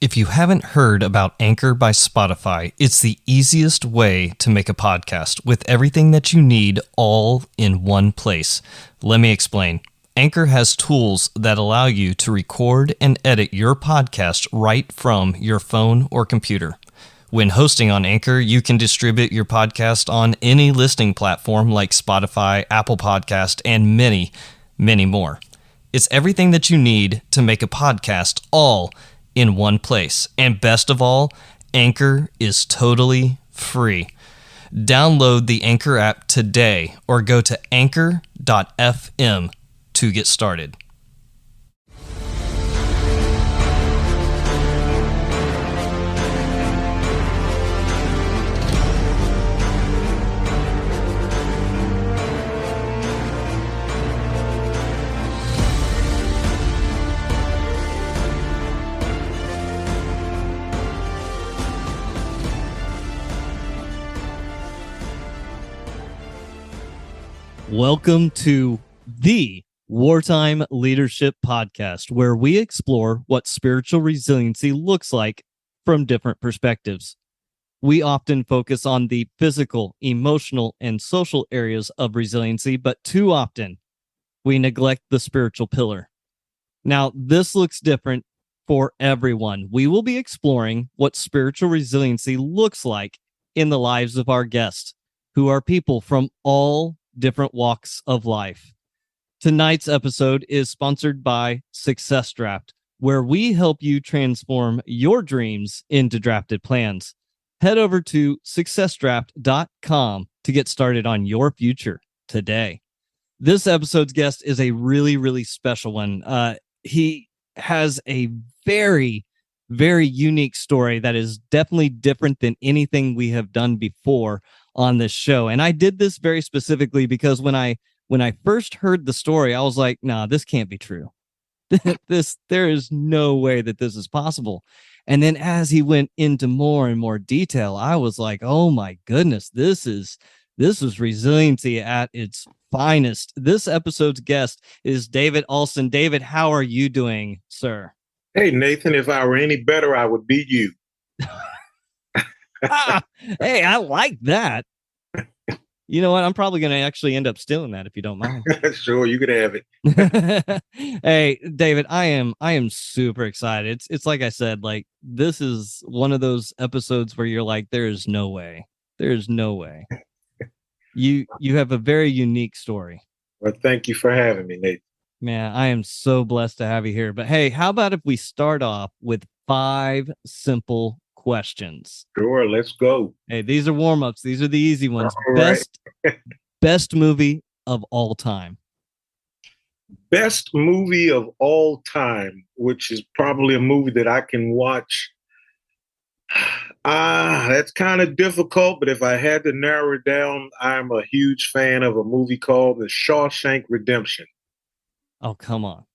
If you haven't heard about Anchor by Spotify, it's the easiest way to make a podcast with everything that you need all in one place. Let me explain. Anchor has tools that allow you to record and edit your podcast right from your phone or computer. When hosting on Anchor, you can distribute your podcast on any listening platform like Spotify, Apple Podcast, and many, many more. It's everything that you need to make a podcast all in one place. And best of all, Anchor is totally free. Download the Anchor app today or go to anchor.fm to get started. Welcome to the Wartime Leadership Podcast, where we explore what spiritual resiliency looks like from different perspectives. We often focus on the physical, emotional, and social areas of resiliency, but too often we neglect the spiritual pillar. Now, this looks different for everyone. We will be exploring what spiritual resiliency looks like in the lives of our guests, who are people from all different walks of life. Tonight's episode is sponsored by Success Draft, where we help you transform your dreams into drafted plans. Head over to successdraft.com to get started on your future today. This episode's guest is a really, really special one. He has a very, very unique story that is definitely different than anything we have done before on this show. And I did this very specifically because when I first heard the story, I was like, nah, this can't be true. There is no way that this is possible. And then as he went into more and more detail, I was like, oh my goodness, this is resiliency at its finest. This episode's guest is David Alston. David, how are you doing, sir? Hey, Nathan, if I were any better, I would be you. Hey, I like that. You know what? I'm probably going to actually end up stealing that if you don't mind. Sure, you could have it. Hey, David, I am super excited. It's like I said, like this is one of those episodes where you're like, there is no way. There is no way. You have a very unique story. Well, thank you for having me, Nathan. Man, I am so blessed to have you here. But hey, how about if we start off with 5 simple questions? Sure, let's go. Hey, these are warm-ups. These are the easy ones. All Best movie of all time. Best movie of all time, which is probably a movie that I can watch. That's kind of difficult, but if I had to narrow it down, I'm a huge fan of a movie called The Shawshank Redemption. Oh, come on.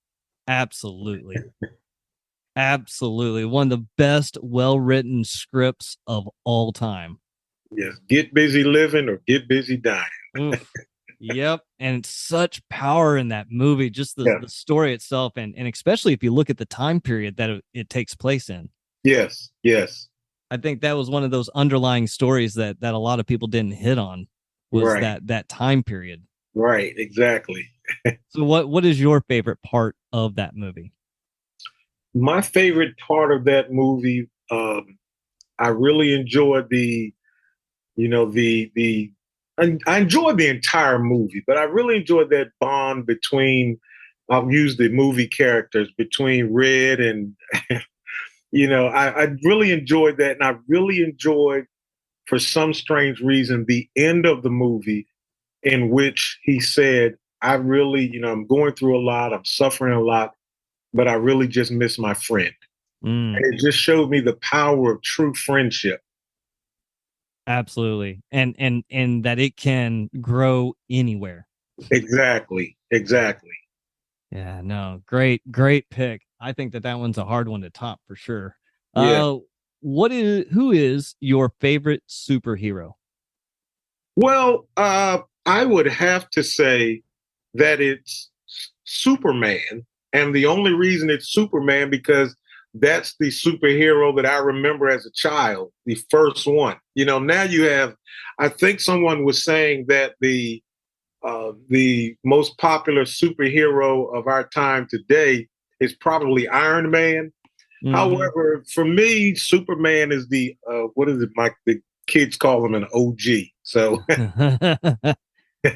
Absolutely. Absolutely. One of the best well-written scripts of all time. Yes. Get busy living or get busy dying. Yep. And such power in that movie, just the story itself. And especially if you look at the time period that it takes place in. Yes. Yes. I think that was one of those underlying stories that a lot of people didn't hit on was that time period. Right. Exactly. So what is your favorite part of that movie? My favorite part of that movie, I really enjoyed I enjoyed the entire movie, but I really enjoyed that bond between, I'll use the movie characters, between Red and, I really enjoyed that. And I really enjoyed, for some strange reason, the end of the movie in which he said, I really, I'm going through a lot, I'm suffering a lot, but I really just miss my friend. And it just showed me the power of true friendship. Absolutely. And that it can grow anywhere. Exactly. Yeah, no, great pick. I think that one's a hard one to top for sure. Yeah. Who is your favorite superhero? Well, I would have to say that it's Superman. And the only reason it's Superman because that's the superhero that I remember as a child, the first one. Now you have, I think someone was saying that the most popular superhero of our time today is probably Iron Man. Mm-hmm. However, for me, Superman is what is it, Mike? The kids call him an OG. So,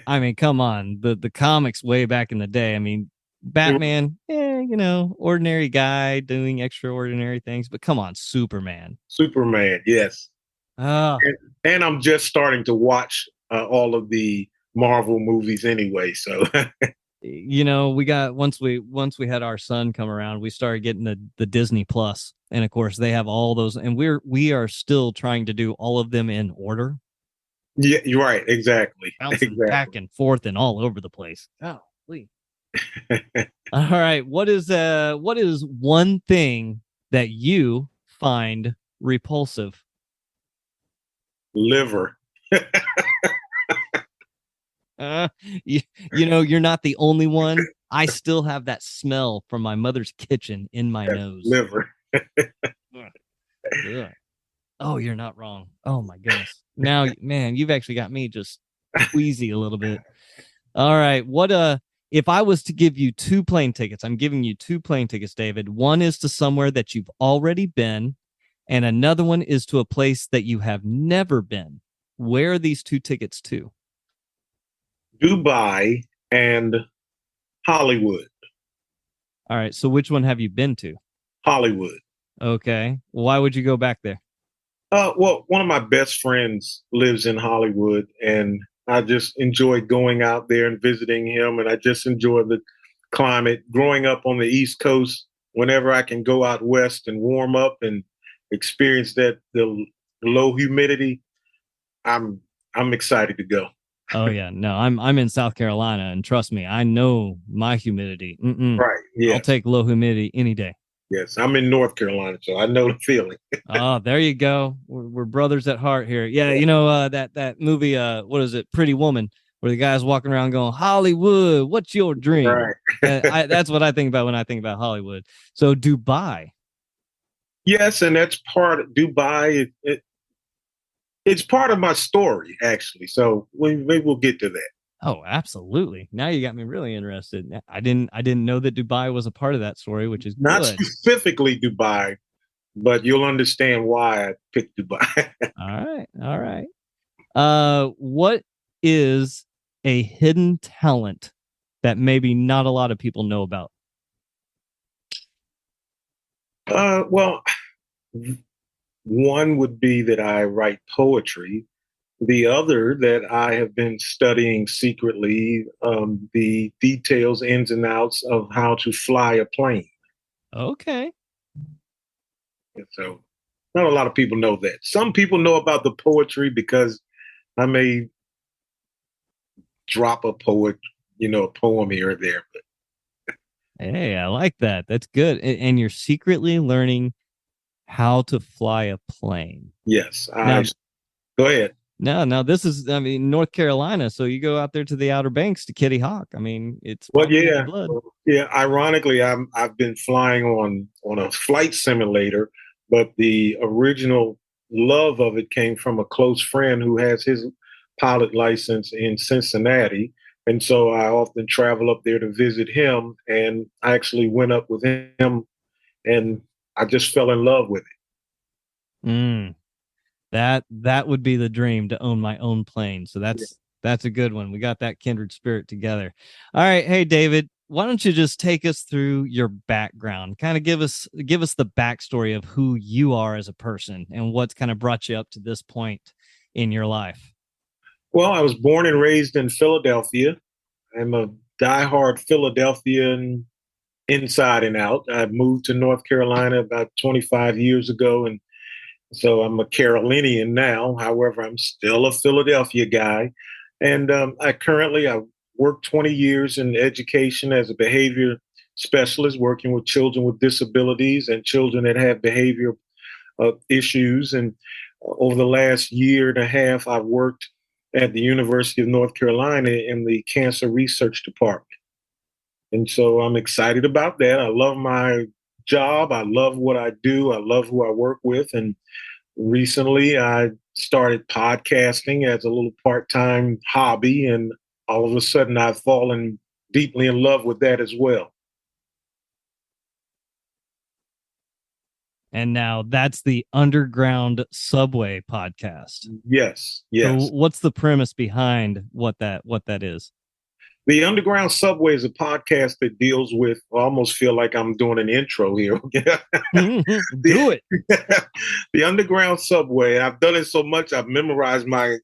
I mean, come on, the comics way back in the day. I mean, Batman, ordinary guy doing extraordinary things, but come on, Superman. Superman, yes. Oh. And I'm just starting to watch all of the Marvel movies anyway. So, we got once we had our son come around, we started getting the Disney Plus, and of course they have all those, and we are still trying to do all of them in order. Yeah, you're right. Exactly. Bouncing back and forth and all over the place. Oh, please. All right. What is one thing that you find repulsive? Liver. You're not the only one. I still have that smell from my mother's kitchen in my nose. Liver. Ugh. Oh, you're not wrong. Oh my goodness. Now, man, you've actually got me just queasy a little bit. All right. If I was to give you 2 plane tickets, I'm giving you 2 plane tickets, David. One is to somewhere that you've already been, and another one is to a place that you have never been. Where are these 2 tickets to? Dubai and Hollywood. All right. So which one have you been to? Hollywood. Okay. Why would you go back there? Well, one of my best friends lives in Hollywood, and I just enjoy going out there and visiting him. And I just enjoy the climate. Growing up on the East Coast, whenever I can go out west and warm up and experience the low humidity, I'm excited to go. Oh yeah, no, I'm in South Carolina, and trust me, I know my humidity. Right. Yeah. I'll take low humidity any day. Yes, I'm in North Carolina, so I know the feeling. Oh, there you go. We're brothers at heart here. Yeah, that movie. What is it? Pretty Woman, where the guy's walking around going, "Hollywood, what's your dream?" Right. That's what I think about when I think about Hollywood. So Dubai. Yes, and that's part of Dubai. It's part of my story, actually. So maybe we'll get to that. Oh, absolutely. Now you got me really interested. I didn't know that Dubai was a part of that story, which is not good. Specifically Dubai, but you'll understand why I picked Dubai. All right. What is a hidden talent that maybe not a lot of people know about? Well, one would be that I write poetry. The other that I have been studying secretly, the details, ins and outs of how to fly a plane. Okay. And so not a lot of people know that. Some people know about the poetry because I may drop a poem here or there. But Hey, I like that. That's good. And you're secretly learning how to fly a plane. Yes. Now, go ahead. No, this is, North Carolina. So you go out there to the Outer Banks to Kitty Hawk. I mean, it's blood. Yeah. Ironically, I've been flying on a flight simulator, but the original love of it came from a close friend who has his pilot license in Cincinnati. And so I often travel up there to visit him. And I actually went up with him and I just fell in love with it. That would be the dream, to own my own plane. So that's a good one. We got that kindred spirit together. All right. Hey, David, why don't you just take us through your background? Kind of give us the backstory of who you are as a person and what's kind of brought you up to this point in your life. Well, I was born and raised in Philadelphia. I'm a diehard Philadelphian inside and out. I moved to North Carolina about 25 years ago, and so I'm a Carolinian now. However, I'm still a Philadelphia guy. And I worked 20 years in education as a behavior specialist, working with children with disabilities and children that have behavior issues. And over the last year and a half, I've worked at the University of North Carolina in the cancer research department. And so I'm excited about that. I love my job. I love what I do. I love who I work with. And recently I started podcasting as a little part-time hobby. And all of a sudden I've fallen deeply in love with that as well. And now that's the Underground Subway podcast. Yes. So Yes. what's the premise behind what that is? The Underground Subway is a podcast that deals with, I almost feel like I'm doing an intro here. Do it. The Underground Subway, and I've done it so much, I've memorized my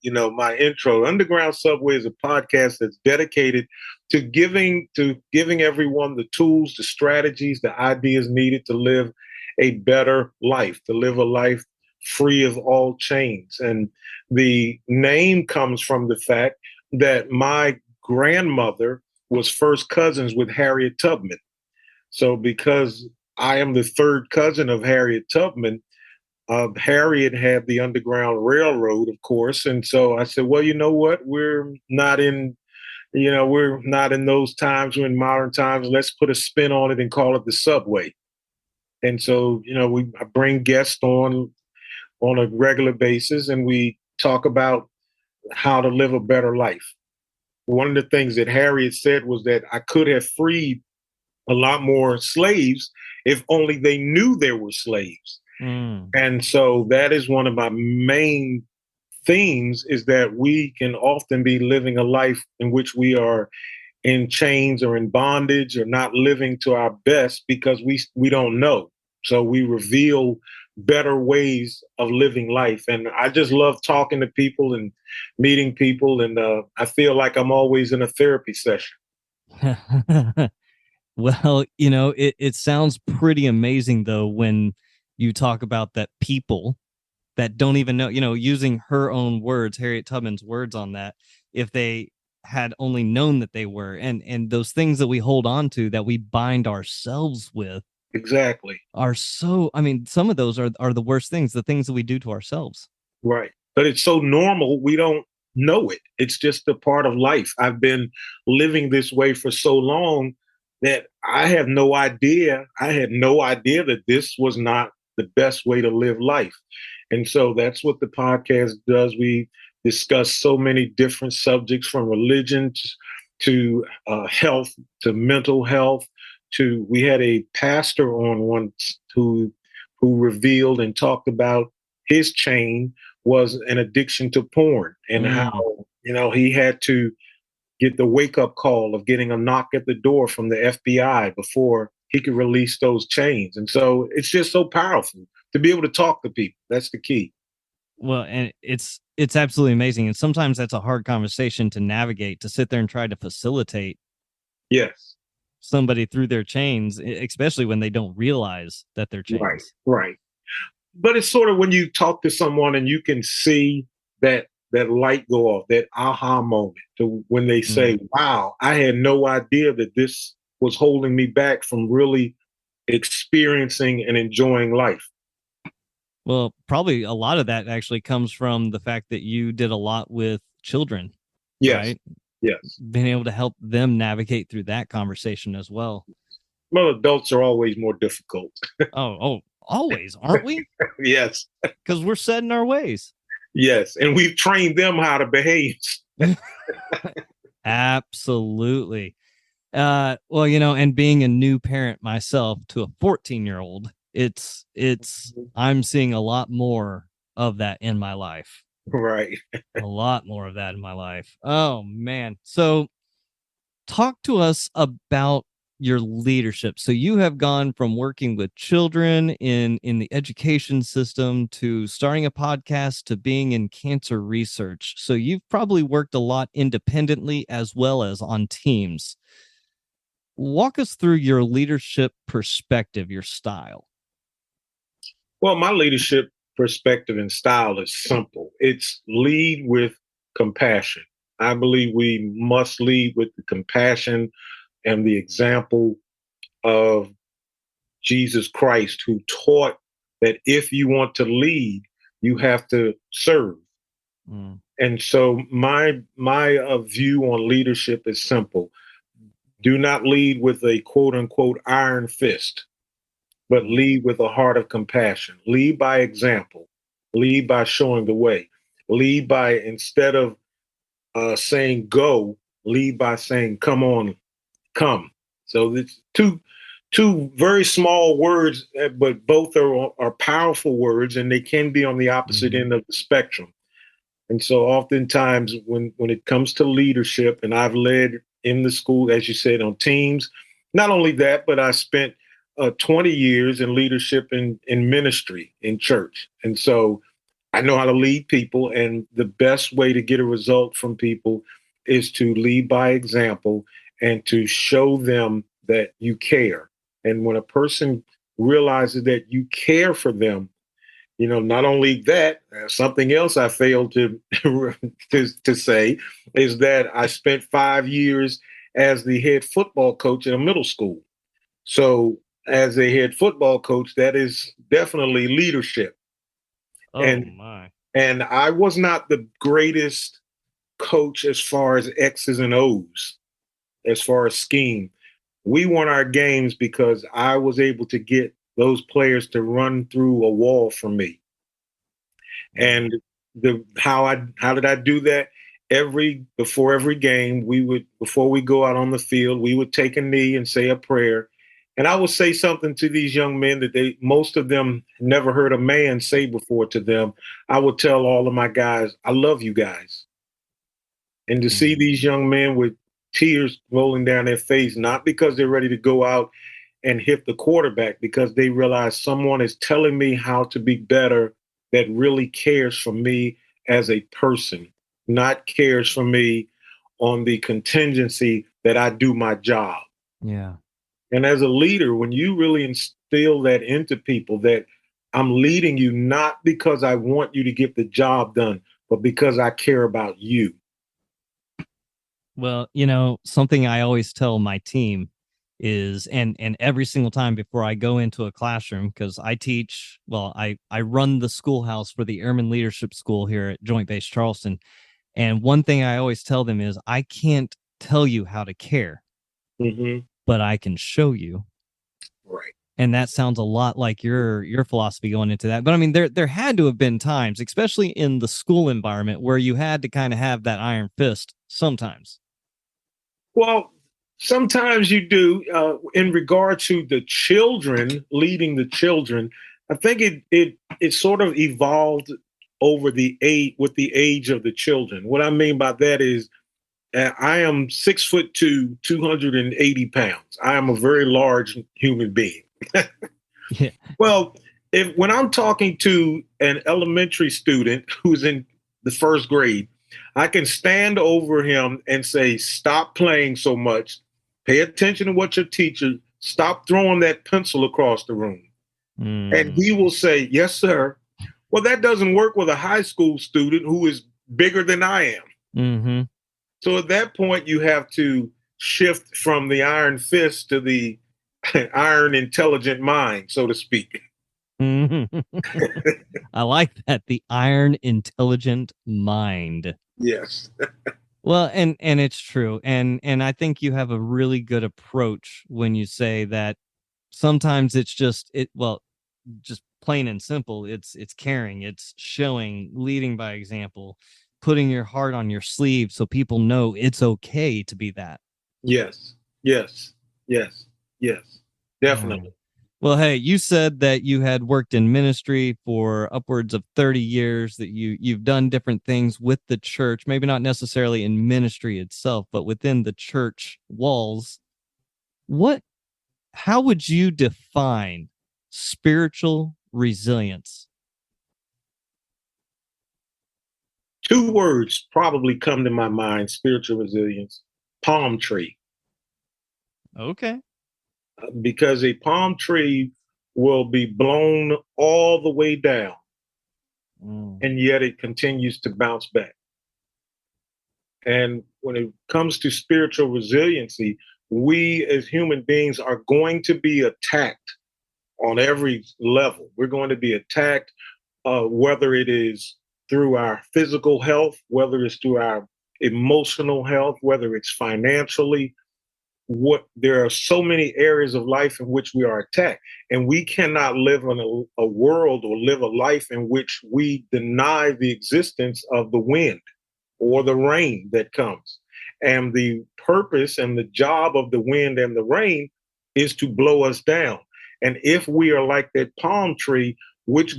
intro. Underground Subway is a podcast that's dedicated to giving everyone the tools, the strategies, the ideas needed to live a better life, to live a life free of all chains. And the name comes from the fact that my grandmother was first cousins with Harriet Tubman. So because I am the third cousin of Harriet Tubman, Harriet had the Underground Railroad, of course. And so I said, well, you know what? We're not in those times. We're in modern times. Let's put a spin on it and call it the subway. And so, I bring guests on a regular basis, and we talk about how to live a better life. One of the things that Harriet said was that I could have freed a lot more slaves if only they knew there were slaves. Mm. And so that is one of my main themes, is that we can often be living a life in which we are in chains or in bondage or not living to our best because we don't know. So we reveal better ways of living life. And I just love talking to people and meeting people. And I feel like I'm always in a therapy session. Well, it sounds pretty amazing, though, when you talk about that people that don't even know, using her own words, Harriet Tubman's words on that, if they had only known that they were, and those things that we hold on to that we bind ourselves with. Exactly. Are so, some of those are the worst things, the things that we do to ourselves. Right. But it's so normal, we don't know it. It's just a part of life. I've been living this way for so long that I had no idea that this was not the best way to live life. And so that's what the podcast does. We discuss so many different subjects, from religion to health, to mental health, we had a pastor on once who revealed and talked about his chain was an addiction to porn, and how, he had to get the wake up call of getting a knock at the door from the FBI before he could release those chains. And so it's just so powerful to be able to talk to people. That's the key. Well, and it's absolutely amazing. And sometimes that's a hard conversation to navigate, to sit there and try to facilitate. Yes. Somebody through their chains, especially when they don't realize that they're chains. Right. But it's sort of when you talk to someone and you can see that light go off, that aha moment, to when they say, wow, I had no idea that this was holding me back from really experiencing and enjoying life. Well, probably a lot of that actually comes from the fact that you did a lot with children. Yes. Right? Yes. Being able to help them navigate through that conversation as well. Well, adults are always more difficult. Oh, always, aren't we? Yes. Because we're set in our ways. Yes. And we've trained them how to behave. Absolutely. Well, and being a new parent myself to a 14-year-old, I'm seeing a lot more of that in my life. Right. A lot more of that in my life. Oh, man. So talk to us about your leadership. So you have gone from working with children in the education system to starting a podcast to being in cancer research. So you've probably worked a lot independently as well as on teams. Walk us through your leadership perspective, your style. Well, my leadership perspective and style is simple. It's lead with compassion. I believe we must lead with the compassion and the example of Jesus Christ, who taught that if you want to lead, you have to serve. And so my view on leadership is simple. Do not lead with a quote unquote iron fist. but lead with a heart of compassion. Lead by example. Lead by showing the way. Lead by, instead of saying go, lead by saying come on, come. So it's two very small words, but both are powerful words, and they can be on the opposite Mm-hmm. end of the spectrum. And so oftentimes when it comes to leadership, and I've led in the school, as you said, on teams, not only that, but I spent 20 years in leadership in ministry in church. And so I know how to lead people. And the best way to get a result from people is to lead by example and to show them that you care. And when a person realizes that you care for them, not only that, something else I failed to, to say is that I spent 5 years as the head football coach in a middle school. So, as a head football coach, that is definitely leadership. Oh And my. and I was not the greatest coach as far as X's and O's, as far as scheme. We won our games because I was able to get those players to run through a wall for me. Mm. And how did I do that? Before every game, before we go out on the field, we would take a knee and say a prayer. And I would say something to these young men that most of them never heard a man say before to them. I would tell all of my guys, I love you guys. And to see Mhm. these young men with tears rolling down their face, not because they're ready to go out and hit the quarterback, because they realize someone is telling me how to be better, that really cares for me as a person, not cares for me on the contingency that I do my job. Yeah. And as a leader, when you really instill that into people, that I'm leading you not because I want you to get the job done, but because I care about you. Well, something I always tell my team is, and every single time before I go into a classroom, because I teach, well, I run the schoolhouse for the Airman Leadership School here at Joint Base Charleston. And one thing I always tell them is, I can't tell you how to care, Mm-hmm. but I can show you. Right. And that sounds a lot like your philosophy going into that. But I mean, there had to have been times, especially in the school environment, where you had to kind of have that iron fist sometimes. Well, sometimes you do. In regard to the children, leading the children, I think it sort of evolved over the age, with the age of the children. What I mean by that is, I am 6'2", 280 pounds. I am a very large human being. Yeah. Well, when I'm talking to an elementary student who's in the first grade, I can stand over him and say, "Stop playing so much. Pay attention to what your teacher. Stop throwing that pencil across the room." And Mm. he will say, "Yes, sir." Well, that doesn't work with a high school student who is bigger than I am. Mm-hmm. So at that point, you have to shift from the iron fist to the iron intelligent mind, so to speak. Mm-hmm. I like that. The iron intelligent mind. Yes. Well, and it's true. And I think you have a really good approach when you say that sometimes it's just plain and simple. It's caring, it's showing, leading by example, putting your heart on your sleeve so people know it's okay to be that. Yes, yes, yes, yes, Yeah. definitely. Well, hey, you said that you had worked in ministry for upwards of 30 years, that you've done different things with the church, maybe not necessarily in ministry itself, but within the church walls. What How would you define spiritual resilience? Two words probably come to my mind: spiritual resilience, palm tree. Okay. Because a palm tree will be blown all the way down, Mm. and yet it continues to bounce back. And when it comes to spiritual resiliency, we as human beings are going to be attacked on every level. We're going to be attacked, whether it is through our physical health, whether it's through our emotional health, whether it's financially. there are so many areas of life in which we are attacked, and we cannot live in a world or live a life in which we deny the existence of the wind or the rain that comes. And the purpose and the job of the wind and the rain is to blow us down. And if we are like that palm tree, which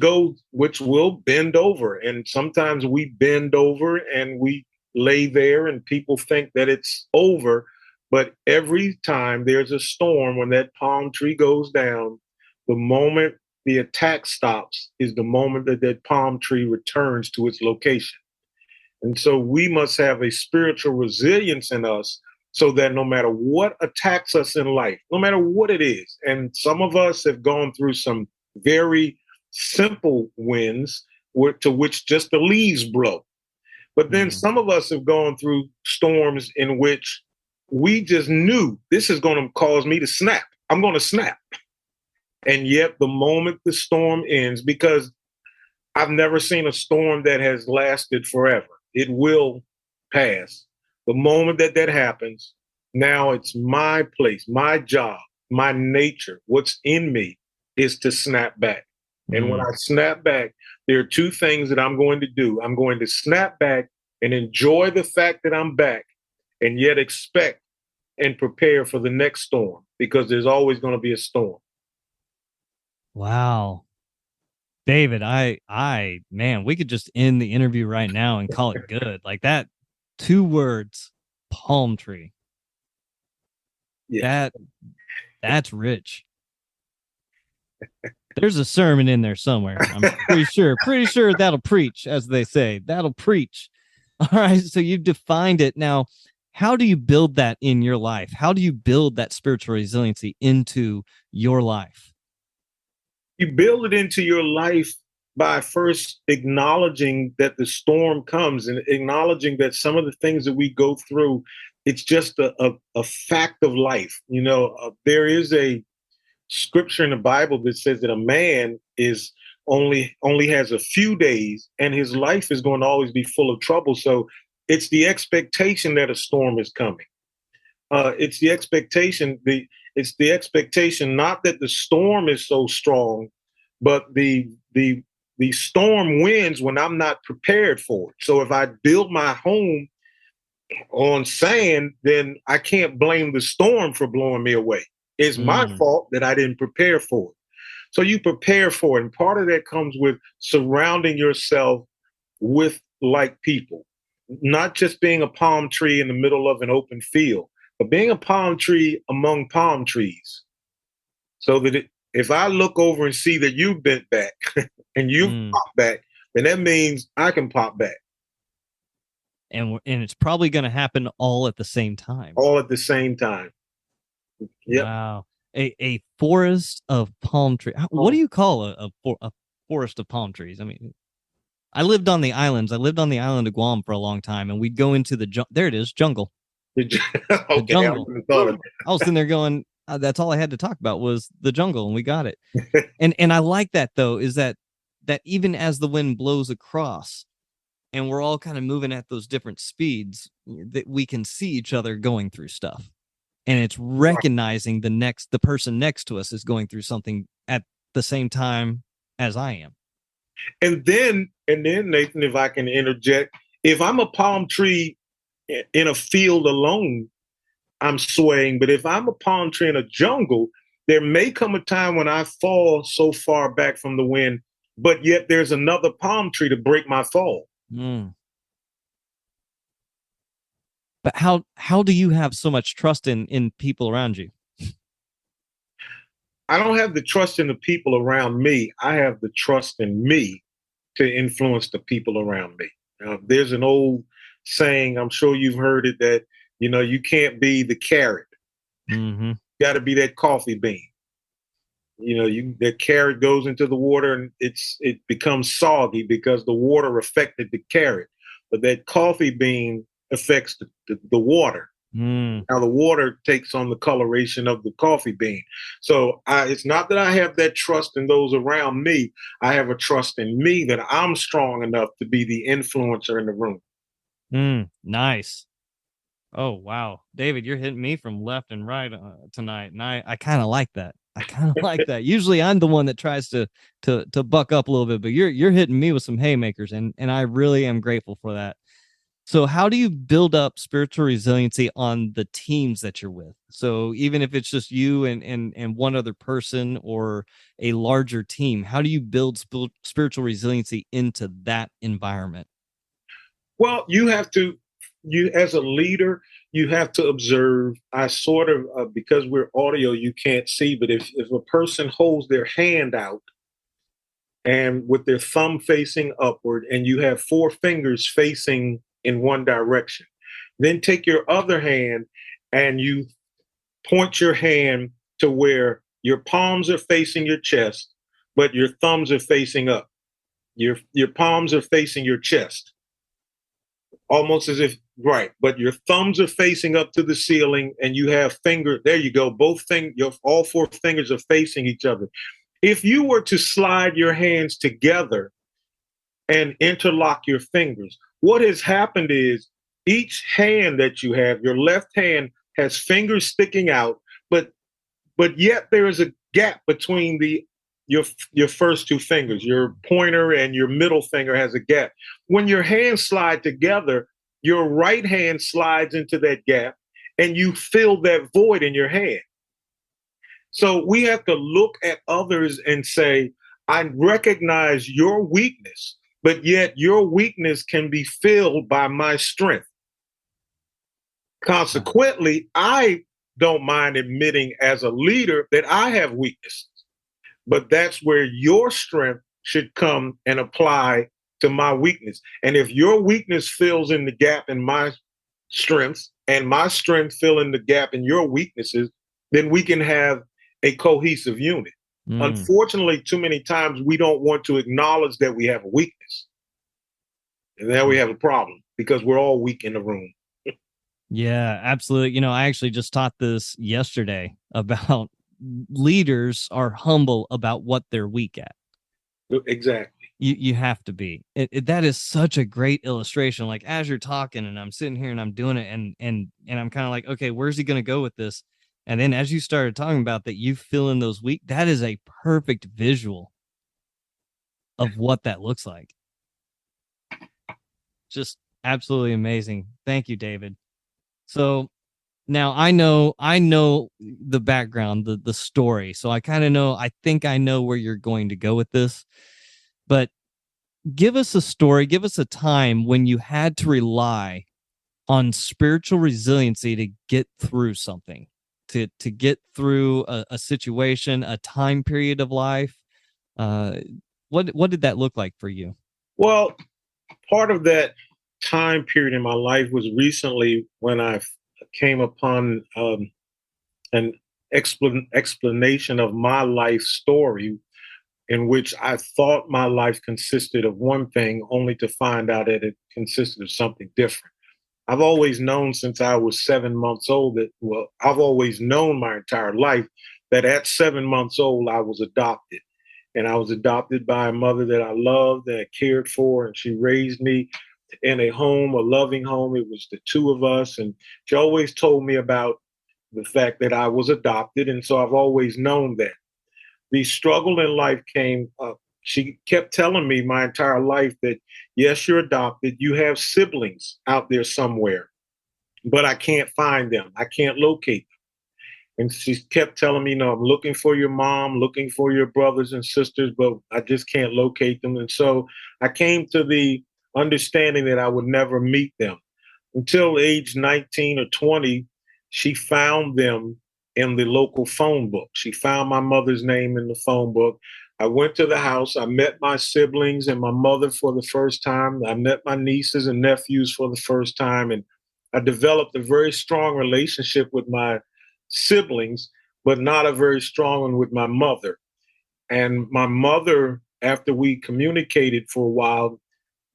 will bend over, and sometimes we bend over and we lay there, and people think that it's over. But every time there's a storm, when that palm tree goes down, the moment the attack stops is the moment that that palm tree returns to its location. And so we must have a spiritual resilience in us so that no matter what attacks us in life, no matter what it is, and some of us have gone through some very simple winds to which just the leaves blow. But then some of us have gone through storms in which we just knew this is going to cause me to snap. I'm going to snap. And yet the moment the storm ends, because I've never seen a storm that has lasted forever. It will pass. The moment that that happens, now it's my place, my job, my nature, what's in me is to snap back. And when I snap back, there are two things that I'm going to do. I'm going to snap back and enjoy the fact that I'm back, and yet expect and prepare for the next storm, because there's always going to be a storm. Wow. David, man, we could just end the interview right now and call it good. Like that, 2 words, palm tree. Yeah. That's rich. There's a sermon in there somewhere. I'm pretty sure that'll preach, as they say. That'll preach. All right. So you've defined it. Now, how do you build that in your life? How do you build that spiritual resiliency into your life? You build it into your life by first acknowledging that the storm comes, and acknowledging that some of the things that we go through, it's just a fact of life. There is a scripture in the Bible that says that a man is only has a few days, and his life is going to always be full of trouble. So it's the expectation that a storm is coming. It's the expectation. It's the expectation not that the storm is so strong, but the storm wins when I'm not prepared for it. So if I build my home on sand, then I can't blame the storm for blowing me away. It's my fault that I didn't prepare for it. So you prepare for it. And part of that comes with surrounding yourself with like people, not just being a palm tree in the middle of an open field, but being a palm tree among palm trees. So that if I look over and see that you've bent back and you've popped back, then that means I can pop back. And it's probably going to happen all at the same time. All at the same time. Yep. Wow. A forest of palm trees. What do you call a forest of palm trees? I mean, I lived on the islands. I lived on the island of Guam for a long time, and we'd go into there it is, jungle. Okay, the jungle. I was sitting there going, that's all I had to talk about was the jungle, and we got it. and I like that, though, is that even as the wind blows across and we're all kind of moving at those different speeds, that we can see each other going through stuff. And it's recognizing the person next to us is going through something at the same time as I am. And then Nathan, if I can interject, if I'm a palm tree in a field alone, I'm swaying. But if I'm a palm tree in a jungle, there may come a time when I fall so far back from the wind, but yet there's another palm tree to break my fall. But how do you have so much trust in people around you? I don't have the trust in the people around me. I have the trust in me to influence the people around me. There's an old saying, I'm sure you've heard it, that, you can't be the carrot. You got to be that coffee bean. That carrot goes into the water and it becomes soggy because the water affected the carrot. But that coffee bean affects the water. Now the water takes on the coloration of the coffee bean. So it's not that I have that trust in those around me. I have a trust in me that I'm strong enough to be the influencer in the room. Nice. Oh, wow. David, you're hitting me from left and right tonight. And I kind of like that. I kind of like that. Usually I'm the one that tries to buck up a little bit, but you're hitting me with some haymakers, and I really am grateful for that. So how do you build up spiritual resiliency on the teams that you're with? So even if it's just you and one other person or a larger team, how do you build spiritual resiliency into that environment? Well, you as a leader, you have to observe. I sort of, because we're audio, you can't see, but if a person holds their hand out and with their thumb facing upward, and you have four fingers facing in one direction, then take your other hand and you point your hand to where your palms are facing your chest, but your thumbs are facing up. Your palms are facing your chest, almost as if right, but your thumbs are facing up to the ceiling, and you have finger. There you go. All four fingers are facing each other. If you were to slide your hands together and interlock your fingers, what has happened is each hand that you have, your left hand has fingers sticking out, but yet there is a gap between your first two fingers. Your pointer and your middle finger has a gap. When your hands slide together, your right hand slides into that gap and you fill that void in your hand. So we have to look at others and say, I recognize your weakness, but yet your weakness can be filled by my strength. Consequently, I don't mind admitting as a leader that I have weaknesses, but that's where your strength should come and apply to my weakness. And if your weakness fills in the gap in my strengths and my strength fill in the gap in your weaknesses, then we can have a cohesive unit. Unfortunately, too many times we don't want to acknowledge that we have a weakness. And then we have a problem because we're all weak in the room. Yeah, absolutely. I actually just taught this yesterday about leaders are humble about what they're weak at. Exactly. You have to be. That is such a great illustration. Like as you're talking and I'm sitting here and I'm doing it and I'm kind of like, okay, where's he going to go with this? And then as you started talking about that, you fill in those weak. That is a perfect visual of what that looks like. Just absolutely amazing. Thank you, David. So now I know the background, the story. So I kind of know, I think I know where you're going to go with this. But give us a story, give us a time when you had to rely on spiritual resiliency to get through something, to get through a situation, a time period of life. What did that look like for you? Well, part of that time period in my life was recently when I came upon an explanation of my life story, in which I thought my life consisted of one thing, only to find out that it consisted of something different. I've always known since I was 7 months old I've always known my entire life that at 7 months old, I was adopted. And I was adopted by a mother that I loved and cared for, and she raised me in a home, a loving home. It was the two of us. And she always told me about the fact that I was adopted. And so I've always known that. The struggle in life came up. She kept telling me my entire life that, yes, you're adopted. You have siblings out there somewhere, but I can't find them. I can't locate them. And she kept telling me, no, I'm looking for your mom, looking for your brothers and sisters, but I just can't locate them. And so I came to the understanding that I would never meet them. Until age 19 or 20, she found them in the local phone book. She found my mother's name in the phone book. I went to the house. I met my siblings and my mother for the first time. I met my nieces and nephews for the first time. And I developed a very strong relationship with my siblings, but not a very strong one with my mother. And my mother, after we communicated for a while,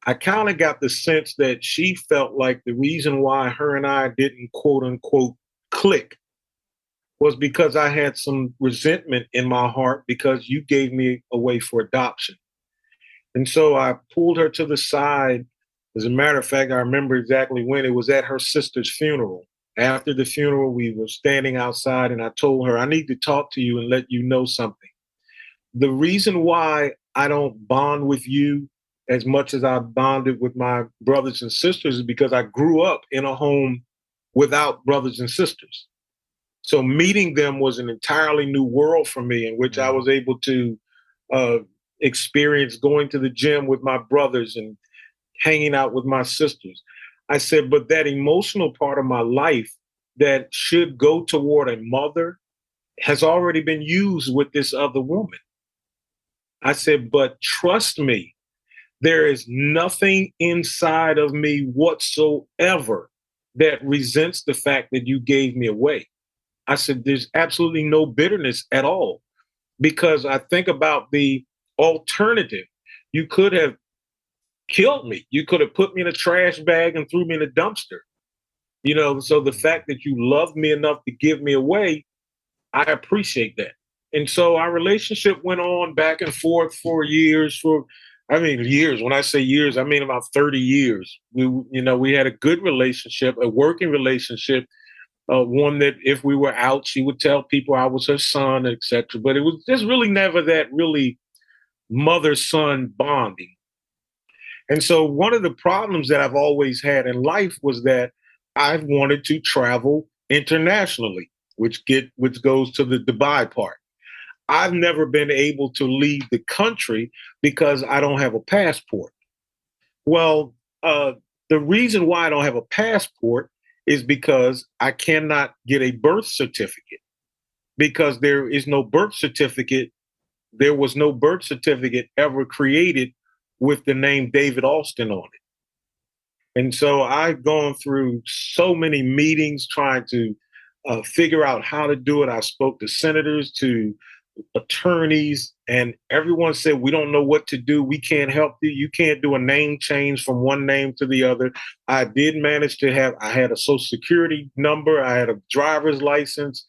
I kind of got the sense that she felt like the reason why her and I didn't quote unquote click was because I had some resentment in my heart because you gave me away for adoption. And so I pulled her to the side. As a matter of fact, I remember exactly when. It was at her sister's funeral. After the funeral, we were standing outside, and I told her, I need to talk to you and let you know something. The reason why I don't bond with you as much as I bonded with my brothers and sisters is because I grew up in a home without brothers and sisters. So meeting them was an entirely new world for me, in which I was able to uh, experience going to the gym with my brothers and hanging out with my sisters. I said, but that emotional part of my life that should go toward a mother has already been used with this other woman. I said, but trust me, there is nothing inside of me whatsoever that resents the fact that you gave me away. I said, there's absolutely no bitterness at all, because I think about the alternative. You could have killed me. You could have put me in a trash bag and threw me in a dumpster. So the fact that you loved me enough to give me away, I appreciate that. And so our relationship went on back and forth for years, years. When I say years, I mean about 30 years. We had a good relationship, a working relationship, one that if we were out, she would tell people I was her son, etc. But it was just really never that really mother-son bonding. And so one of the problems that I've always had in life was that I've wanted to travel internationally, which goes to the Dubai part. I've never been able to leave the country because I don't have a passport. Well, the reason why I don't have a passport is because I cannot get a birth certificate, because there is no birth certificate. There was no birth certificate ever created with the name David Alston on it. And so I've gone through so many meetings trying to figure out how to do it. I spoke to senators, to attorneys, and everyone said, we don't know what to do. We can't help you. You can't do a name change from one name to the other. I did manage to I had a social security number. I had a driver's license,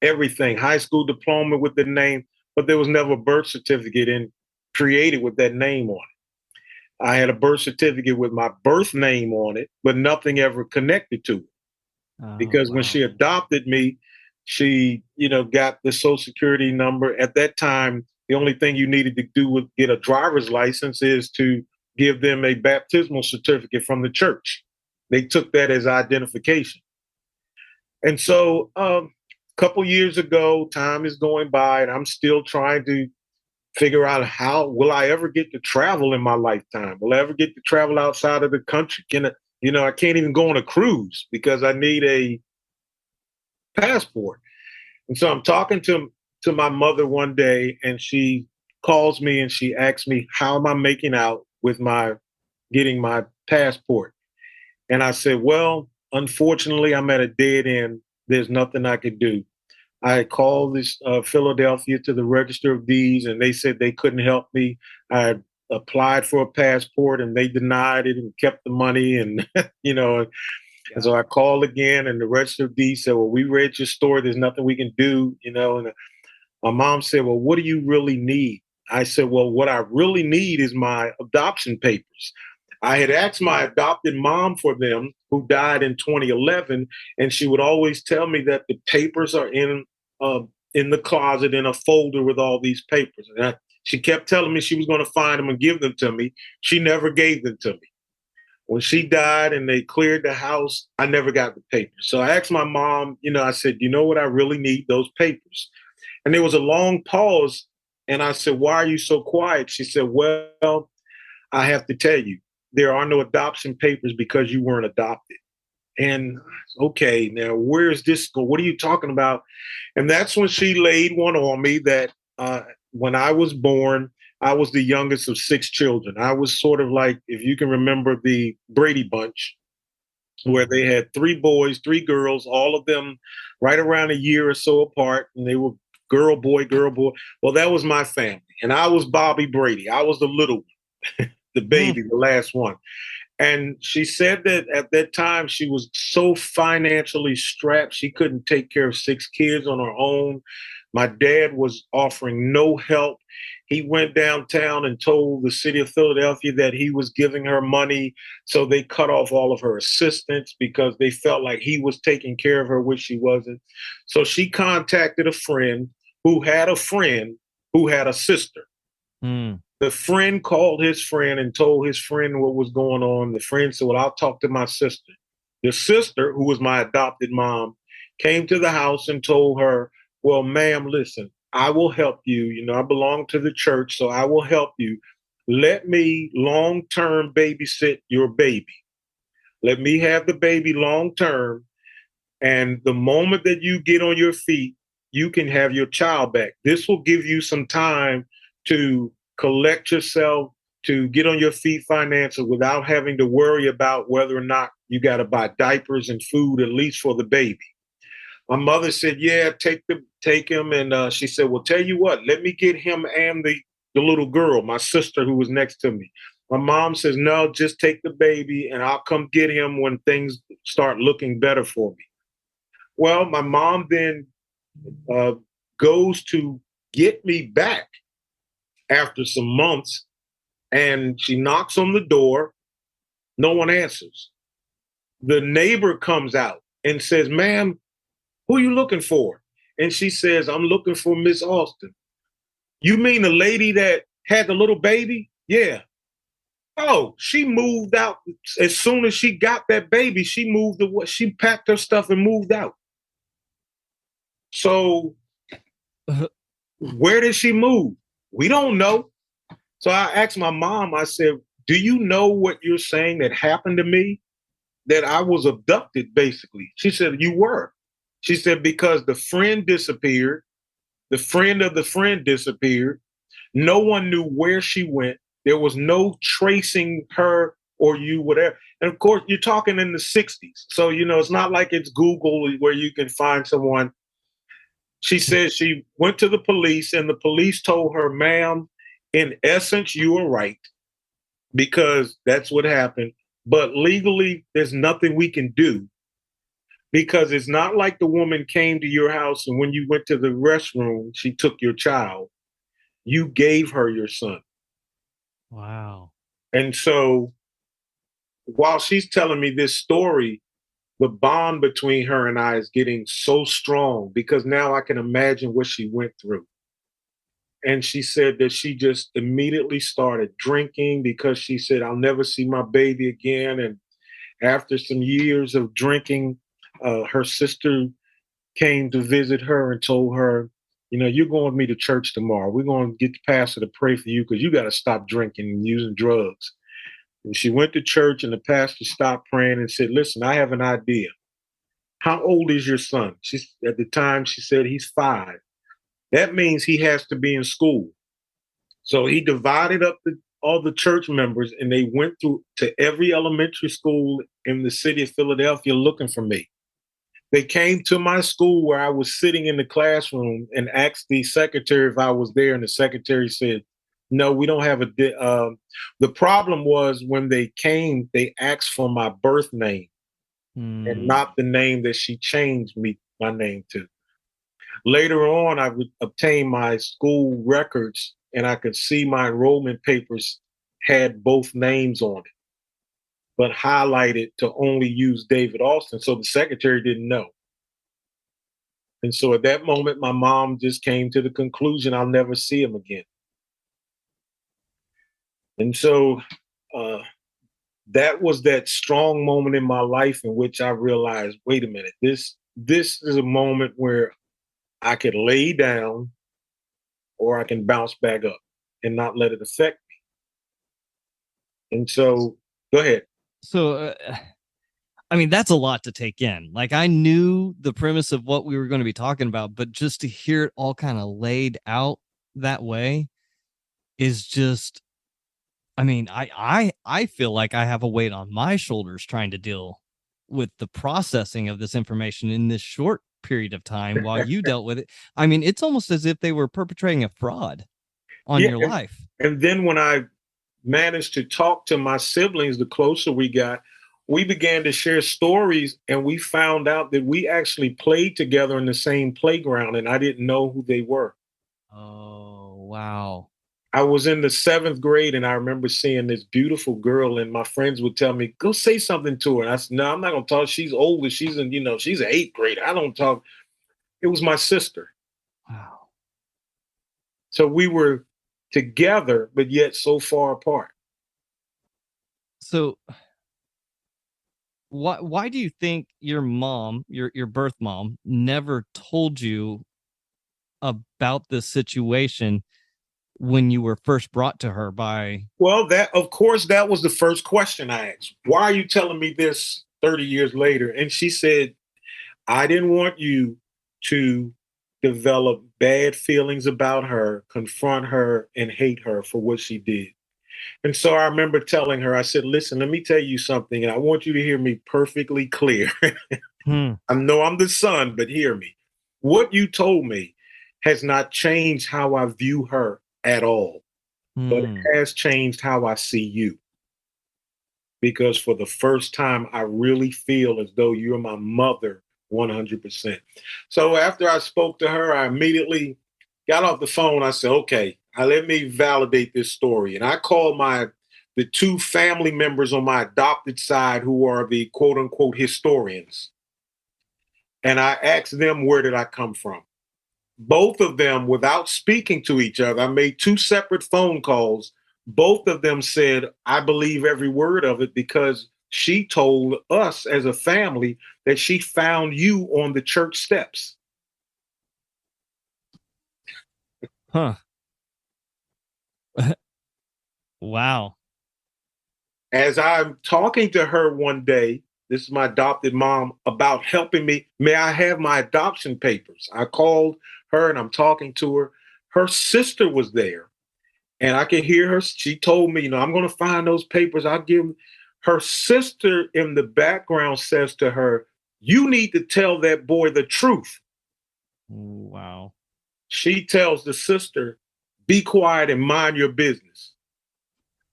everything, high school diploma with the name, but there was never a birth certificate created with that name on it. I had a birth certificate with my birth name on it, but nothing ever connected to it. Because when she adopted me, she, got the social security number. At that time, the only thing you needed to do with get a driver's license is to give them a baptismal certificate from the church. They took that as identification. And so a couple years ago, time is going by, and I'm still trying to figure out how will I ever get to travel in my lifetime? Will I ever get to travel outside of the country? I can't even go on a cruise because I need a passport. And so I'm talking to my mother one day, and she calls me and she asks me, how am I making out with getting my passport? And I said, well, unfortunately, I'm at a dead end. There's nothing I could do. I called this Philadelphia to the Register of Deeds, and they said they couldn't help me. I applied for a passport, and they denied it and kept the money. And, and so I called again, and the Register of Deeds said, well, we read your story. There's nothing we can do, And my mom said, well, what do you really need? I said, well, what I really need is my adoption papers. I had asked my adopted mom for them, who died in 2011, and she would always tell me that the papers are in the closet in a folder with all these papers. And she kept telling me she was going to find them and give them to me. She never gave them to me. When she died and they cleared the house, I never got the papers. So I asked my mom, I said, you know what? I really need those papers. And there was a long pause. And I said, why are you so quiet? She said, well, I have to tell you, there are no adoption papers because you weren't adopted. And okay, now where's this go? What are you talking about? And that's when she laid one on me that when I was born, I was the youngest of 6 children. I was sort of like, if you can remember the Brady Bunch, where they had 3 boys, 3 girls, all of them right around a year or so apart. And they were girl, boy, girl, boy. Well, that was my family. And I was Bobby Brady. I was the little one, the baby, the last one. And she said that at that time, she was so financially strapped, she couldn't take care of 6 kids on her own. My dad was offering no help. He went downtown and told the city of Philadelphia that he was giving her money. So they cut off all of her assistance because they felt like he was taking care of her, which she wasn't. So she contacted a friend who had a sister. Mm. The friend called his friend and told his friend what was going on. The friend said, well, I'll talk to my sister. The sister, who was my adopted mom, came to the house and told her, well, ma'am, listen, I will help you. You know, I belong to the church, so I will help you. Let me long-term babysit your baby. Let me have the baby long-term. And the moment that you get on your feet, you can have your child back. This will give you some time to collect yourself, to get on your feet financially without having to worry about whether or not you got to buy diapers and food, at least for the baby. My mother said, yeah, take him. And she said, well, tell you what, let me get him and the little girl, my sister who was next to me. My mom says, no, just take the baby and I'll come get him when things start looking better for me. Well, my mom then goes to get me back after some months, and she knocks on the door. No one answers. The neighbor comes out and says, ma'am, who are you looking for? And she says, I'm looking for Miss Alston. You mean the lady that had the little baby? Yeah. Oh, she moved out as soon as she got that baby. She packed her stuff and moved out. So where did she move? We don't know. So I asked my mom, I said, do you know what you're saying that happened to me? That I was abducted, basically. She said, you were. She said, because the friend disappeared, the friend of the friend disappeared. No one knew where she went. There was no tracing her or you, whatever. And of course, you're talking in the 60s. So, you know, it's not like it's Google where you can find someone. She said she went to the police and the police told her, ma'am, in essence, you were right because that's what happened. But legally, there's nothing we can do because it's not like the woman came to your house and when you went to the restroom, she took your child. You gave her your son. Wow. And so while she's telling me this story, the bond between her and I is getting so strong because now I can imagine what she went through. And she said that she just immediately started drinking because she said, I'll never see my baby again. And after some years of drinking, her sister came to visit her and told her, you know, you're going with me to church tomorrow. We're going to get the pastor to pray for you because you got to stop drinking and using drugs. And she went to church and the pastor stopped praying and said, listen, I have an idea. How old is your son? At the time, she said he's 5. That means he has to be in school. So he divided up all the church members and they went through to every elementary school in the city of Philadelphia looking for me. They came to my school where I was sitting in the classroom and asked the secretary if I was there. And the secretary said, no, we don't have the problem was when they came, they asked for my birth name and not the name that she changed my name to. Later on, I would obtain my school records and I could see my enrollment papers had both names on it, but highlighted to only use David Alston. So the secretary didn't know. And so at that moment, my mom just came to the conclusion I'll never see him again. And so that was that strong moment in my life in which I realized, wait a minute, this is a moment where I could lay down or I can bounce back up and not let it affect me. And so, go ahead. So, I mean, that's a lot to take in. Like, I knew the premise of what we were going to be talking about, but just to hear it all kind of laid out that way is just, I mean, I feel like I have a weight on my shoulders trying to deal with the processing of this information in this short period of time while you dealt with it. I mean, it's almost as if they were perpetrating a fraud on your life. And then when I managed to talk to my siblings, the closer we got, we began to share stories and we found out that we actually played together in the same playground and I didn't know who they were. Oh, wow. I was in the 7th grade, and I remember seeing this beautiful girl, and my friends would tell me, "Go say something to her." And I said, "No, I'm not gonna talk. She's older. She's in, she's an 8th grader. I don't talk." It was my sister. Wow. So we were together, but yet so far apart. So why do you think your mom, your birth mom, never told you about this situation when you were first brought to her by? Well, of course, that was the first question I asked. Why are you telling me this 30 years later? And she said, I didn't want you to develop bad feelings about her, confront her, and hate her for what she did. And so I remember telling her, I said, listen, let me tell you something, and I want you to hear me perfectly clear. Hmm. I know I'm the son, but hear me. What you told me has not changed how I view her at all, but Hmm. it has changed how I see you. Because for the first time, I really feel as though you're my mother 100%. So after I spoke to her, I immediately got off the phone. I said, okay, let me validate this story. And I called the two family members on my adopted side who are the quote unquote historians. And I asked them, where did I come from? Both of them, without speaking to each other, I made two separate phone calls. Both of them said, I believe every word of it because she told us as a family that she found you on the church steps. Huh. Wow. As I'm talking to her one day, this is my adopted mom, about helping me. May I have my adoption papers? I called her and I'm talking to her. Her sister was there. And I can hear her. She told me, I'm going to find those papers. I'll give them. Her sister in the background says to her, you need to tell that boy the truth. Wow. She tells the sister, be quiet and mind your business.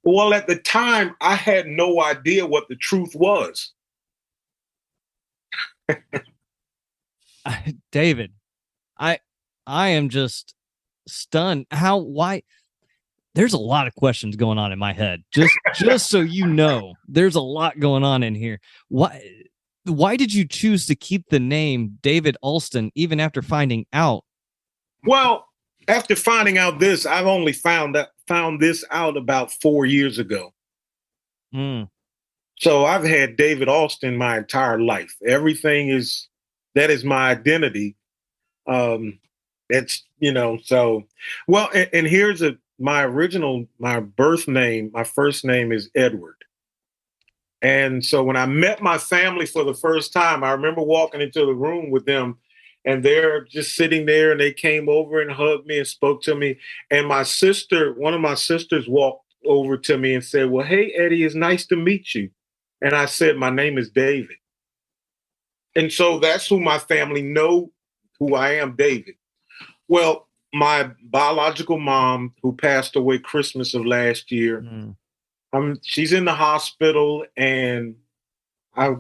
Well, at the time, I had no idea what the truth was. David, I I am just stunned. Why there's a lot of questions going on in my head. Just so you know, there's a lot going on in here. Why did you choose to keep the name David Alston even after finding out? Well, after finding out this, I've only found this out about 4 years ago. Mm. So I've had David Alston my entire life. That is my identity. That's so well. And here's my birth name. My first name is Edward. And so when I met my family for the first time, I remember walking into the room with them, and they're just sitting there, and they came over and hugged me and spoke to me. And one of my sisters, walked over to me and said, "Well, hey, Eddie, it's nice to meet you." And I said, "My name is David." And so that's who my family know who I am, David. Well, my biological mom, who passed away Christmas of last year, Mm. she's in the hospital, and I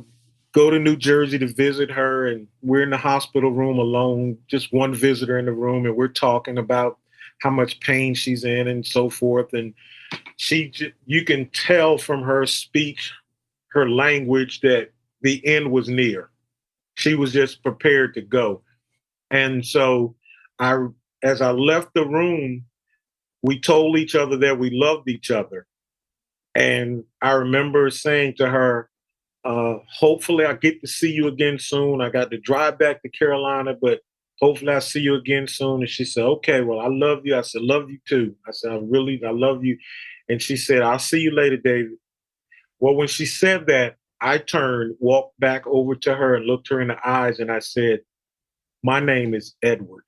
go to New Jersey to visit her, and we're in the hospital room alone, just one visitor in the room, and we're talking about how much pain she's in and so forth. And you can tell from her speech, her language, that the end was near. She was just prepared to go. And so I, as I left the room, we told each other that we loved each other. And I remember saying to her, hopefully I get to see you again soon. I got to drive back to Carolina, but hopefully I see you again soon. And she said, okay, well, I love you. I said, love you too. I said, I love you. And she said, I'll see you later, David. Well, when she said that, I turned, walked back over to her and looked her in the eyes. And I said, my name is Edward.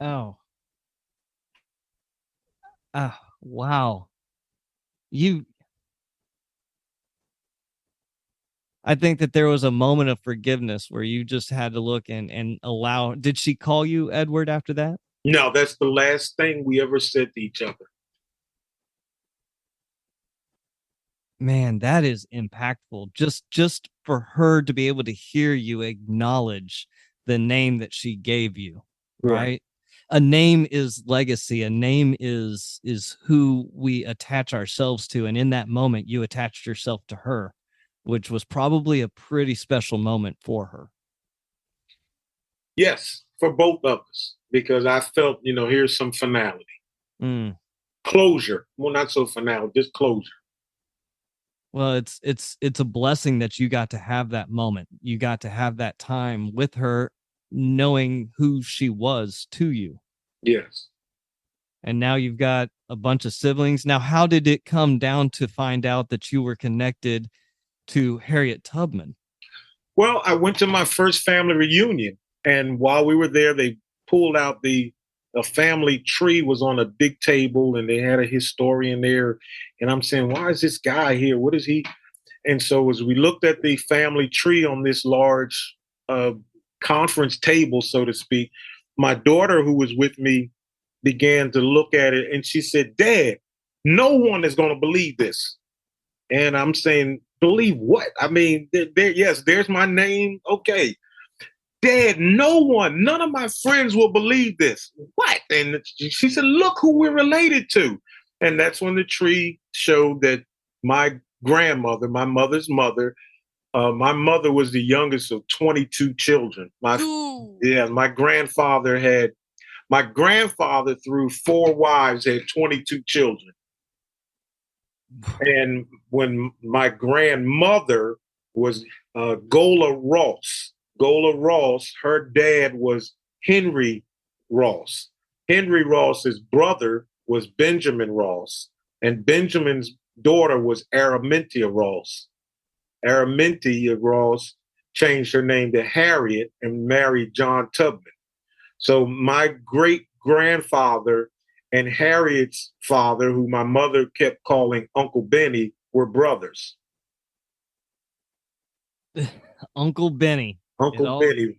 Oh. Wow. You I think that there was a moment of forgiveness where you just had to look and allow. Did she call you Edward after that? No, that's the last thing we ever said to each other. Man, that is impactful. Just for her to be able to hear you acknowledge the name that she gave you. right? A name is legacy. A name is who we attach ourselves to. And in that moment, you attached yourself to her, which was probably a pretty special moment for her. Yes, for both of us, because I felt, here's some finality. Closure. Well, not so finality, just closure. Well, it's a blessing that you got to have that moment. You got to have that time with her, knowing who she was to you. Yes. And now you've got a bunch of siblings. Now, how did it come down to find out that you were connected to Harriet Tubman? Well, I went to my first family reunion, and while we were there, they pulled out the family tree was on a big table, and they had a historian there. And I'm saying, why is this guy here? What is he? And so as we looked at the family tree on this large conference table, so to speak, my daughter, who was with me, began to look at it, and she said, Dad, no one is going to believe this. And I'm saying, believe what? I mean, yes, there's my name. Okay. Dad, none of my friends will believe this. What? And she said, look who we're related to. And that's when the tree showed that my grandmother, my mother's mother, my mother was the youngest of 22 children. My grandfather through 4 wives had 22 children. And when my grandmother was Gola Ross, her dad was Henry Ross. Henry Ross's brother was Benjamin Ross, and Benjamin's daughter was Araminta Ross. Araminta Ross changed her name to Harriet and married John Tubman. So my great-grandfather and Harriet's father, who my mother kept calling Uncle Benny, were brothers. Uncle Benny. Uncle Benny.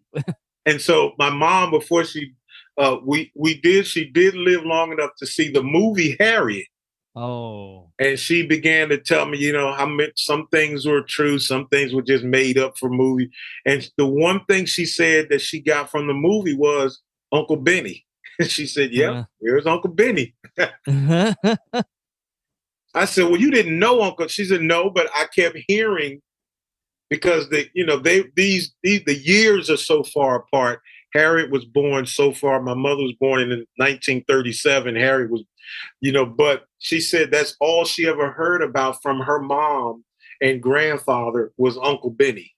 And so my mom, before she did live long enough to see the movie Harriet. Oh. And she began to tell me, how some things were true, some things were just made up for movie. And the one thing she said that she got from the movie was Uncle Benny. And she said, yeah, here's Uncle Benny. I said, well, you didn't know Uncle. She said, no, but I kept hearing, because the years are so far apart. Harriet was born so far. My mother was born in 1937. Harriet was, but she said that's all she ever heard about from her mom and grandfather was Uncle Benny.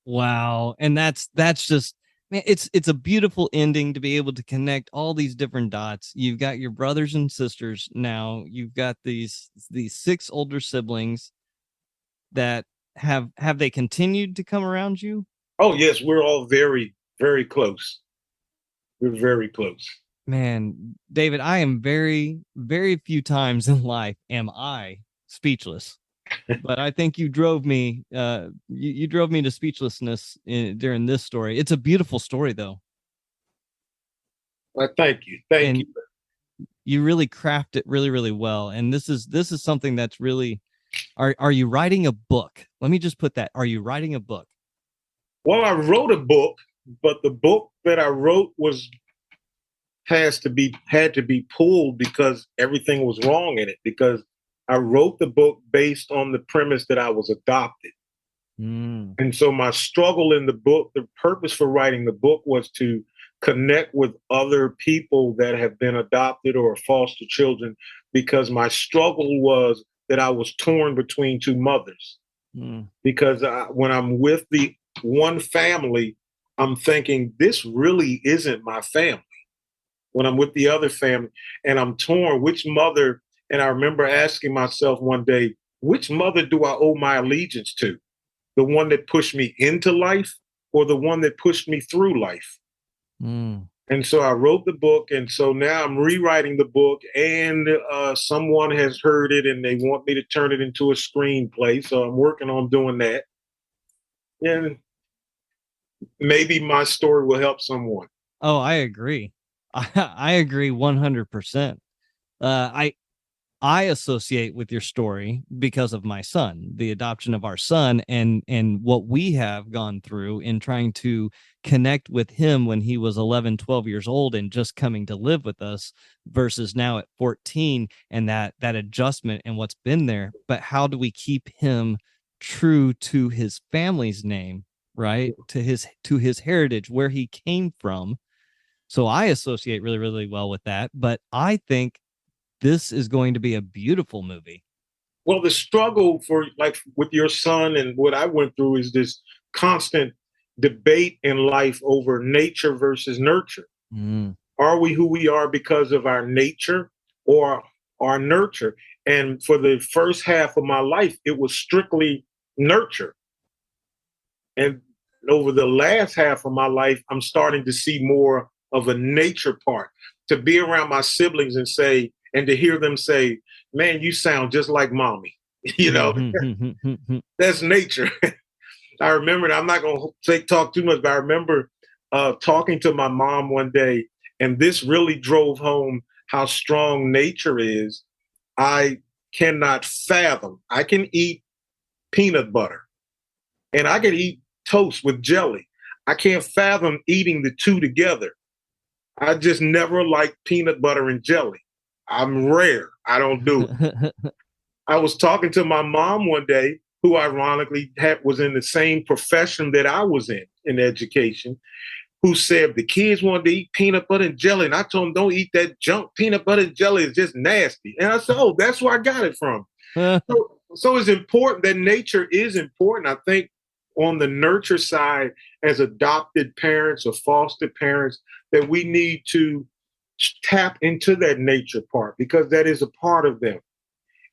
Wow. And that's just, man, it's a beautiful ending to be able to connect all these different dots. You've got your brothers and sisters now. You've got these 6 older siblings that have they continued to come around you? Oh, yes. We're all very, very close. We're very close. Man, David, I am very, very few times in life am I speechless. But I think you drove me you drove me to speechlessness during this story. It's a beautiful story, though. Well, thank you. Thank you. You really craft it really, really well. And this is something that's really, are you writing a book? Let me just put that. Are you writing a book? Well, I wrote a book, but the book that I wrote had to be pulled because everything was wrong in it, because I wrote the book based on the premise that I was adopted. And so my struggle in the book, the purpose for writing the book was to connect with other people that have been adopted or foster children, because my struggle was that I was torn between 2 mothers. Because when I'm with the one family, I'm thinking, this really isn't my family. When I'm with the other family and I'm torn, which mother? And I remember asking myself one day, which mother do I owe my allegiance to? The one that pushed me into life or the one that pushed me through life? And so I wrote the book. And so now I'm rewriting the book, and someone has heard it and they want me to turn it into a screenplay. So I'm working on doing that. And maybe my story will help someone. Oh, I agree. I agree 100%. I associate with your story because of my son, the adoption of our son, and what we have gone through in trying to connect with him when he was 11, 12 years old and just coming to live with us versus now at 14, and that adjustment and what's been there. But how do we keep him true to his family's name, right? To his heritage, where he came from. So I associate really, really well with that. But I think this is going to be a beautiful movie. Well, the struggle for like with your son and what I went through is this constant debate in life over nature versus nurture. Are we who we are because of our nature or our nurture? And for the first half of my life, it was strictly nurture. And over the last half of my life, I'm starting to see more of a nature part. To be around my siblings and say, and to hear them say, man, you sound just like mommy. You know, that's nature. I remember, I'm not going to talk too much, but I remember talking to my mom one day, and this really drove home how strong nature is. I cannot fathom. I can eat peanut butter and I can eat toast with jelly. I can't fathom eating the two together. I just never liked peanut butter and jelly. I'm rare. I don't do it. I was talking to my mom one day, who ironically was in the same profession that I was in education, who said the kids wanted to eat peanut butter and jelly. And I told them, don't eat that junk. Peanut butter and jelly is just nasty. And I said, oh, that's where I got it from. So it's important that nature is important. I think on the nurture side, as adopted parents or foster parents, that we need to tap into that nature part, because that is a part of them,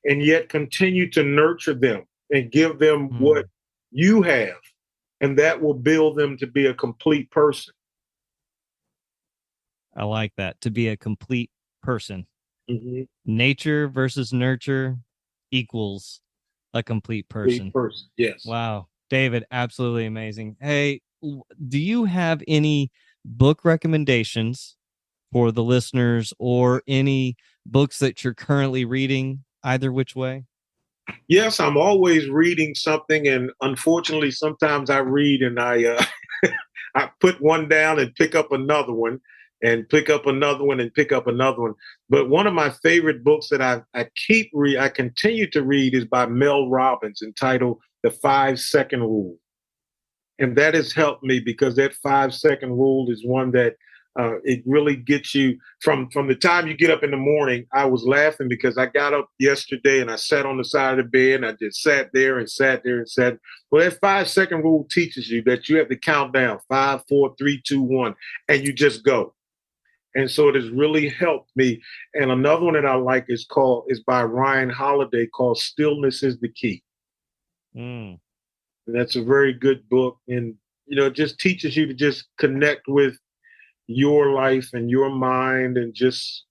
and yet continue to nurture them and give them what you have, and that will build them to be a complete person. I like that, to be a complete person. Nature versus nurture equals a complete person. Yes. Wow. David, absolutely amazing. Hey, do you have any book recommendations for the listeners, or any books that you're currently reading, either which way? Yes, I'm always reading something, and unfortunately, sometimes I read and I I put one down and pick up another one, and pick up another one and pick up another one. But one of my favorite books that I continue to read is by Mel Robbins, entitled The 5-Second Rule. And that has helped me, because that 5-second rule is one that it really gets you from the time you get up in the morning. I was laughing because I got up yesterday and I sat on the side of the bed and I just sat there and sat there and sat. Well, that 5-second rule teaches you that you have to count down 5, 4, 3, 2, 1, and you just go. And so it has really helped me. And another one that I like is by Ryan Holiday, called Stillness is the Key. And that's a very good book. And, it just teaches you to just connect with your life and your mind, and just,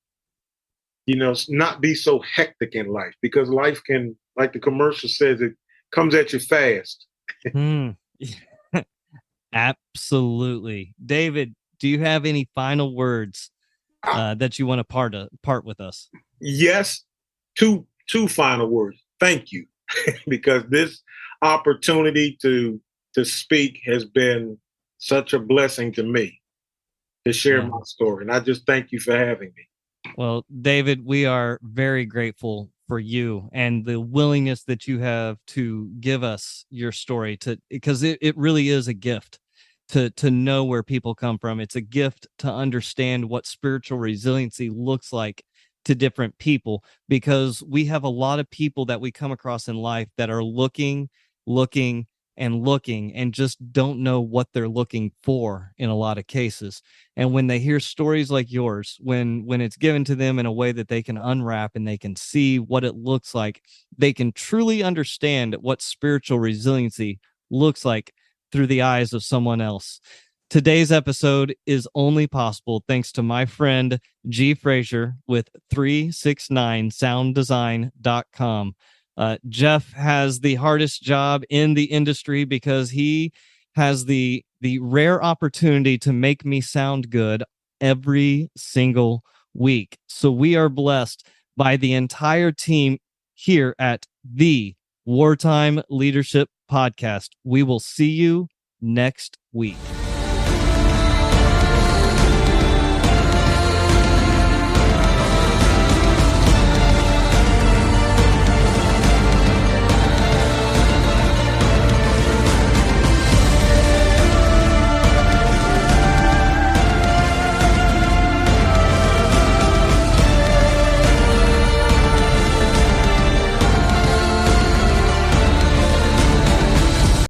not be so hectic in life, because life can, like the commercial says, it comes at you fast. Absolutely. David, do you have any final words that you want to part with us? Yes. Two final words. Thank you. Because this opportunity to speak has been such a blessing to me, to share my story. And I just thank you for having me. Well, David, we are very grateful for you and the willingness that you have to give us your story, because it really is a gift to know where people come from. It's a gift to understand what spiritual resiliency looks like to different people, because we have a lot of people that we come across in life that are looking and just don't know what they're looking for in a lot of cases. And when they hear stories like yours, when it's given to them in a way that they can unwrap and they can see what it looks like, they can truly understand what spiritual resiliency looks like through the eyes of someone else. Today's episode is only possible thanks to my friend G. Frazier with 369sounddesign.com. Jeff has the hardest job in the industry, because he has the rare opportunity to make me sound good every single week. So we are blessed by the entire team here at the Wartime Leadership Podcast. We will see you next week.